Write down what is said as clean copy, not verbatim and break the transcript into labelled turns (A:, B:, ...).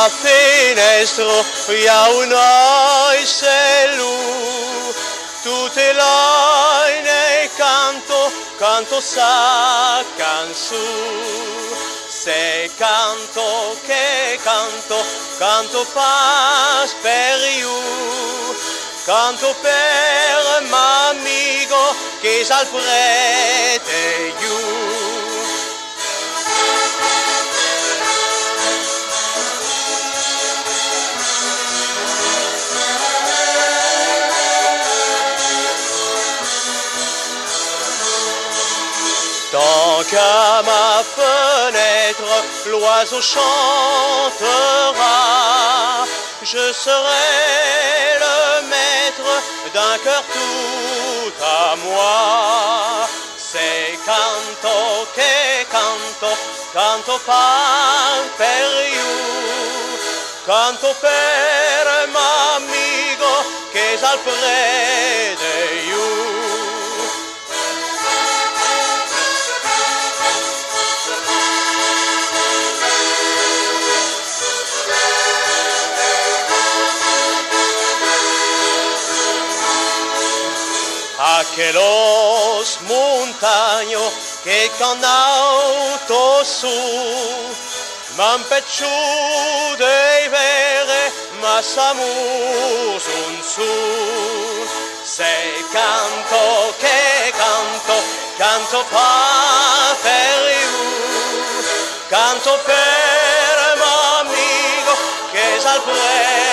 A: la finestra hi ha un oisello, tutte l'oine canto sa canzone. Se canto che canto pas per you, canto per m'amigo che s'al prete you. Tant qu'à ma fenêtre, l'oiseau chantera, je serai le maître d'un cœur tout à moi. C'est canto che canto per you, canto per m'amigo che s'al prete you. Aquellos montaños che con auto su m'han piaciuto dei vere ma samus un su. Se canto che canto per you, canto per m'amigo che s'al prete